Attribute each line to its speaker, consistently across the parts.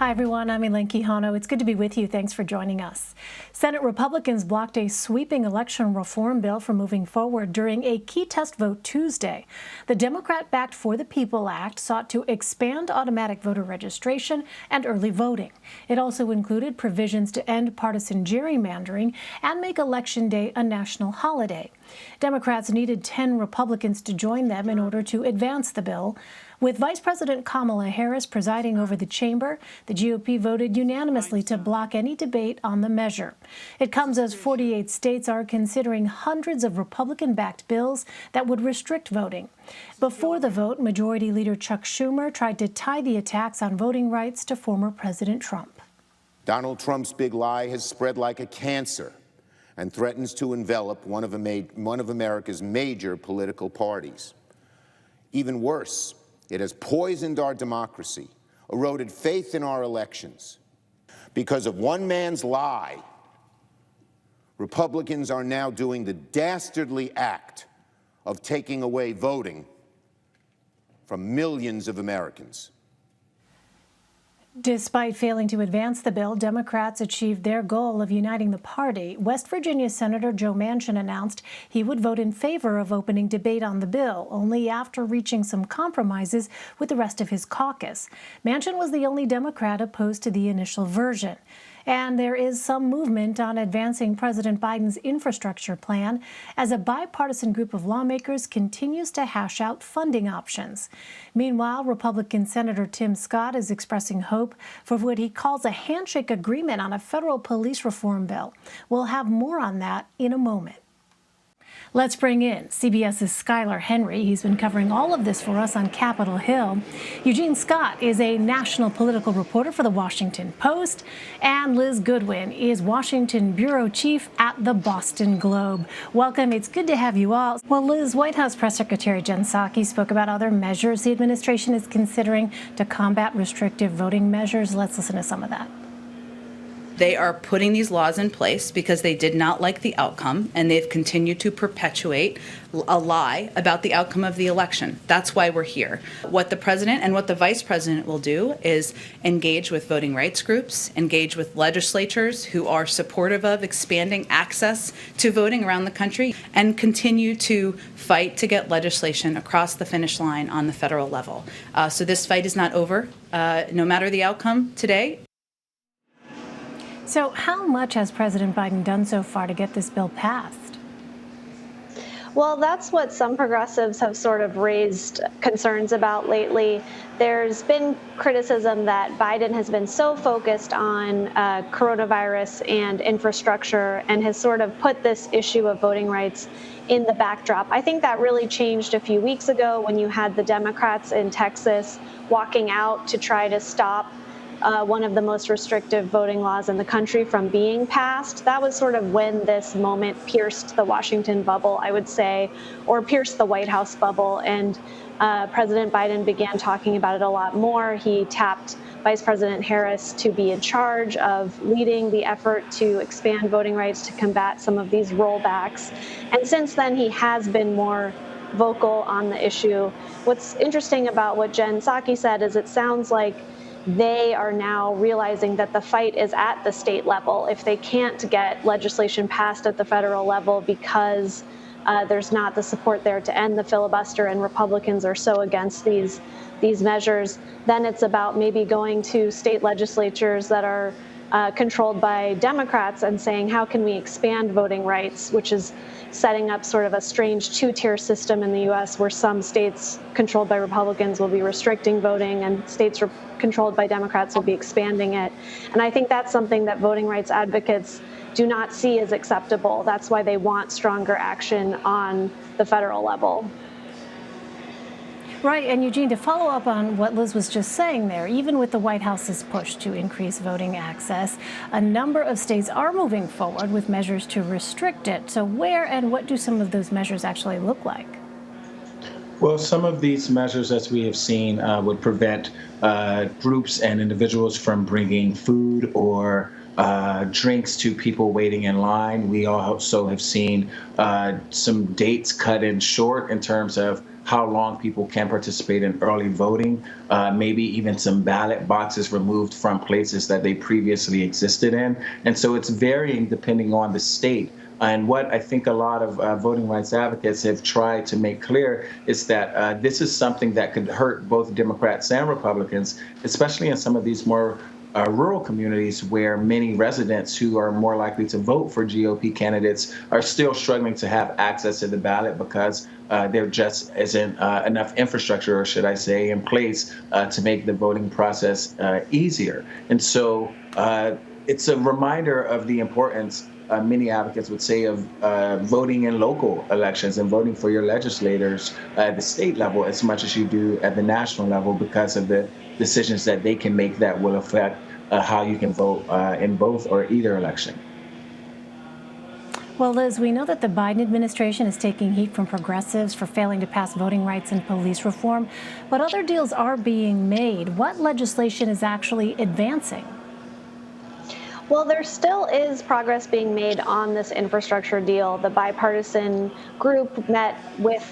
Speaker 1: Hi, everyone. I'm Elaine Quijano. It's good to be with you. Thanks for joining us. Senate Republicans blocked a sweeping election reform bill from moving forward during a key test vote Tuesday. The Democrat-backed For the People Act sought to expand automatic voter registration and early voting. It also included provisions to end partisan gerrymandering and make Election Day a national holiday. Democrats needed 10 Republicans to join them in order to advance the bill. With Vice President Kamala Harris presiding over the chamber, the GOP voted unanimously to block any debate on the measure. It comes as 48 states are considering hundreds of Republican-backed bills that would restrict voting. Before the vote, Majority Leader Chuck Schumer tried to tie the attacks on voting rights to former President Trump.
Speaker 2: Donald Trump's big lie has spread like a cancer and threatens to envelop one of America's major political parties. Even worse, it has poisoned our democracy, eroded faith in our elections. Because of one man's lie, Republicans are now doing the dastardly act of taking away voting from millions of Americans.
Speaker 1: Despite failing to advance the bill, Democrats achieved their goal of uniting the party. West Virginia Senator Joe Manchin announced he would vote in favor of opening debate on the bill, only after reaching some compromises with the rest of his caucus. Manchin was the only Democrat opposed to the initial version. And there is some movement on advancing President Biden's infrastructure plan as a bipartisan group of lawmakers continues to hash out funding options. Meanwhile, Republican Senator Tim Scott is expressing hope for what he calls a handshake agreement on a federal police reform bill. We'll have more on that in a moment. Let's bring in CBS's Skyler Henry. He's been covering all of this for us on Capitol Hill. Eugene Scott is a national political reporter for The Washington Post. And Liz Goodwin is Washington bureau chief at The Boston Globe. Welcome. It's good to have you all. Well, Liz, White House Press Secretary Jen Psaki spoke about other measures the administration is considering to combat restrictive voting measures. Let's listen to some of that.
Speaker 3: They are putting these laws in place because they did not like the outcome, and they've continued to perpetuate a lie about the outcome of the election. That's why we're here. What the president and what the vice president will do is engage with voting rights groups, engage with legislatures who are supportive of expanding access to voting around the country, and continue to fight to get legislation across the finish line on the federal level. So this fight is not over, no matter the outcome today.
Speaker 1: So how much has President Biden done so far to get this bill passed?
Speaker 4: Well, that's what some progressives have sort of raised concerns about lately. There's been criticism that Biden has been so focused on coronavirus and infrastructure and has sort of put this issue of voting rights in the backdrop. I think that really changed a few weeks ago when you had the Democrats in Texas walking out to try to stop one of the most restrictive voting laws in the country from being passed. That was sort of when this moment pierced the Washington bubble, I would say, or pierced the White House bubble. And President Biden began talking about it a lot more. He tapped Vice President Harris to be in charge of leading the effort to expand voting rights to combat some of these rollbacks. And since then, he has been more vocal on the issue. What's interesting about what Jen Psaki said is it sounds like they are now realizing that the fight is at the state level. If they can't get legislation passed at the federal level because there's not the support there to end the filibuster and Republicans are so against these measures, then it's about maybe going to state legislatures that are controlled by Democrats and saying, how can we expand voting rights, which is setting up sort of a strange two-tier system in the U.S. where some states controlled by Republicans will be restricting voting and states controlled by Democrats will be expanding it. And I think that's something that voting rights advocates do not see as acceptable. That's why they want stronger action on the federal level.
Speaker 1: Right, and Eugene, to follow up on what Liz was just saying there, even with the White House's push to increase voting access, a number of states are moving forward with measures to restrict it. So where and what do some of those measures actually look like?
Speaker 5: Well, some of these measures, as we have seen, would prevent groups and individuals from bringing food or drinks to people waiting in line. We also have seen some dates cut in short in terms of how long people can participate in early voting, maybe even some ballot boxes removed from places that they previously existed in. And so it's varying depending on the state. And what I think a lot of voting rights advocates have tried to make clear is that this is something that could hurt both Democrats and Republicans, especially in some of these more rural communities where many residents who are more likely to vote for GOP candidates are still struggling to have access to the ballot because there just isn't enough infrastructure, or should I say, in place to make the voting process easier. And so it's a reminder of the importance, many advocates would say, of voting in local elections and voting for your legislators at the state level as much as you do at the national level, because of the decisions that they can make that will affect how you can vote in both or either election.
Speaker 1: Well, Liz, we know that the Biden administration is taking heat from progressives for failing to pass voting rights and police reform, but other deals are being made. What legislation is actually advancing?
Speaker 4: Well, there still is progress being made on this infrastructure deal. The bipartisan group met with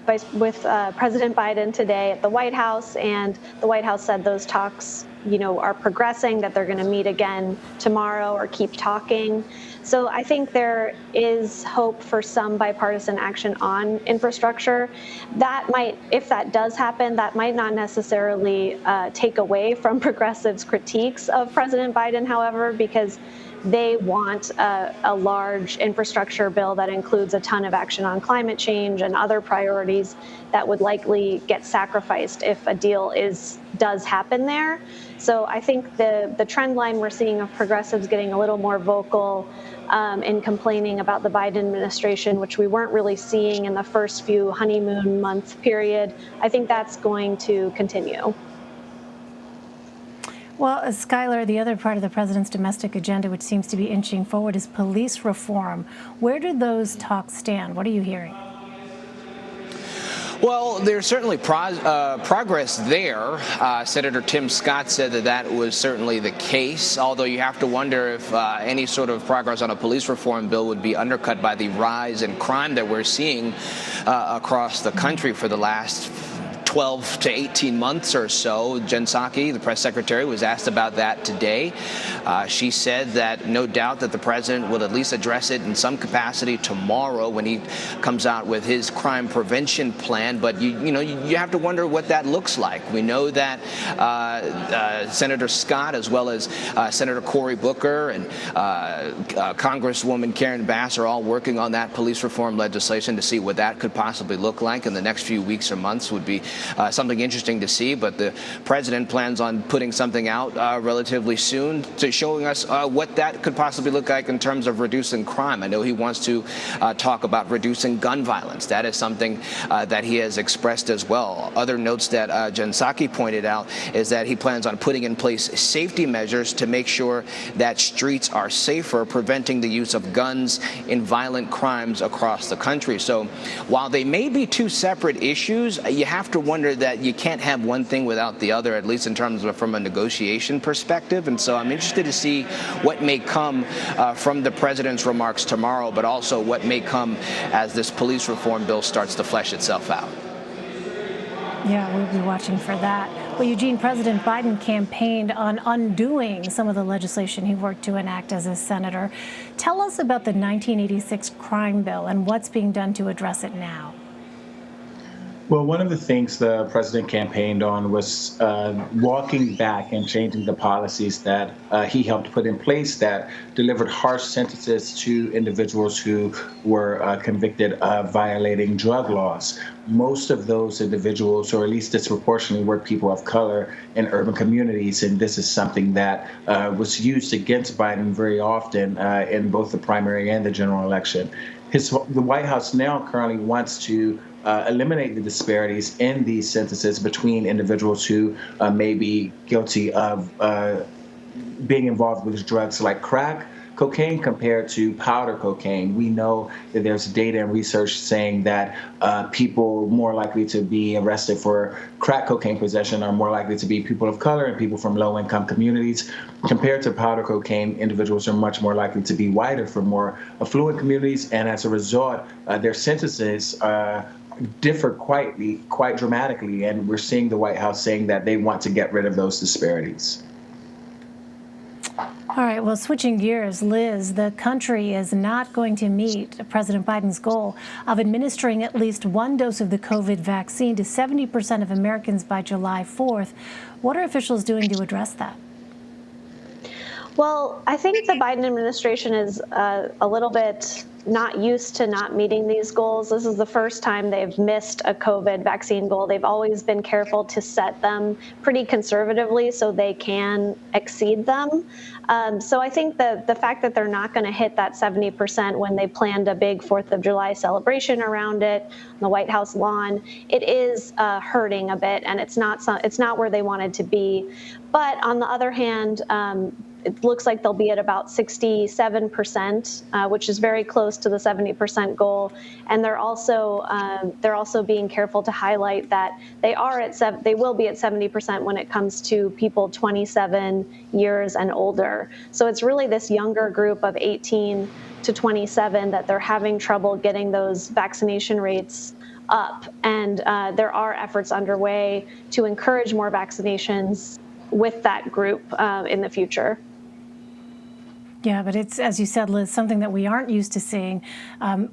Speaker 4: President Biden today at the White House, and the White House said those talks, are progressing, that they're going to meet again tomorrow or keep talking. So I think there is hope for some bipartisan action on infrastructure. That might, if that does happen, that might not necessarily take away from progressives' critiques of President Biden, however, because they want a large infrastructure bill that includes a ton of action on climate change and other priorities that would likely get sacrificed if a deal does happen there. So I think the trend line we're seeing of progressives getting a little more vocal in complaining about the Biden administration, which we weren't really seeing in the first few honeymoon month period, I think that's going to continue.
Speaker 1: Well, Skyler, the other part of the president's domestic agenda, which seems to be inching forward, is police reform. Where do those talks stand? What are you hearing?
Speaker 6: Well, there's certainly progress there. Senator Tim Scott said that was certainly the case, although you have to wonder if any sort of progress on a police reform bill would be undercut by the rise in crime that we're seeing across the country for the last 12 to 18 months or so. Jen Psaki, the press secretary, was asked about that today. She said that no doubt that the president will at least address it in some capacity tomorrow when he comes out with his crime prevention plan. But you have to wonder what that looks like. We know that Senator Scott, as well as Senator Cory Booker and Congresswoman Karen Bass, are all working on that police reform legislation to see what that could possibly look like in the next few weeks or months. Would be something interesting to see, but the president plans on putting something out relatively soon to showing us what that could possibly look like in terms of reducing crime. I know he wants to talk about reducing gun violence. That is something that he has expressed as well. Other notes that Jen Psaki pointed out is that he plans on putting in place safety measures to make sure that streets are safer, preventing the use of guns in violent crimes across the country. So while they may be two separate issues, you have to wonder that you can't have one thing without the other, at least in terms of from a negotiation perspective. And so I'm interested to see what may come from the president's remarks tomorrow, but also what may come as this police reform bill starts to flesh itself out.
Speaker 1: Yeah, we'll be watching for that. Well, Eugene, President Biden campaigned on undoing some of the legislation he worked to enact as a senator. Tell us about the 1986 crime bill and what's being done to address it now.
Speaker 5: Well, one of the things the president campaigned on was walking back and changing the policies that he helped put in place that delivered harsh sentences to individuals who were convicted of violating drug laws. Most of those individuals, or at least disproportionately, were people of color in urban communities, and this is something that was used against Biden very often in both the primary and the general election. The White House now currently wants to eliminate the disparities in these sentences between individuals who may be guilty of being involved with drugs like crack cocaine compared to powder cocaine. We know that there's data and research saying that people more likely to be arrested for crack cocaine possession are more likely to be people of color and people from low-income communities. Compared to powder cocaine, individuals are much more likely to be whiter from more affluent communities, and as a result, their sentences differ quite dramatically, and we're seeing the White House saying that they want to get rid of those disparities.
Speaker 1: All right, well, switching gears, Liz, the country is not going to meet President Biden's goal of administering at least one dose of the COVID vaccine to 70% of Americans by July 4th. What are officials doing to address that?
Speaker 4: Well, I think the Biden administration is a little bit not used to not meeting these goals. This is the first time they've missed a COVID vaccine goal. They've always been careful to set them pretty conservatively so they can exceed them. So I think the fact that they're not going to hit that 70% when they planned a big 4th of July celebration around it on the White House lawn, it is hurting a bit, and it's not where they wanted to be. But on the other hand, it looks like they'll be at about 67%, which is very close to the 70% goal. And they're also being careful to highlight that they will be at 70% when it comes to people 27 years and older. So it's really this younger group of 18 to 27 that they're having trouble getting those vaccination rates up. And there are efforts underway to encourage more vaccinations with that group in the future.
Speaker 1: Yeah, but it's, as you said, Liz, something that we aren't used to seeing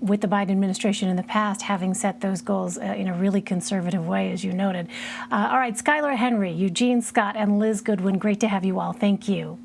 Speaker 1: with the Biden administration in the past, having set those goals in a really conservative way, as you noted. All right, Skyler Henry, Eugene Scott, and Liz Goodwin, great to have you all. Thank you.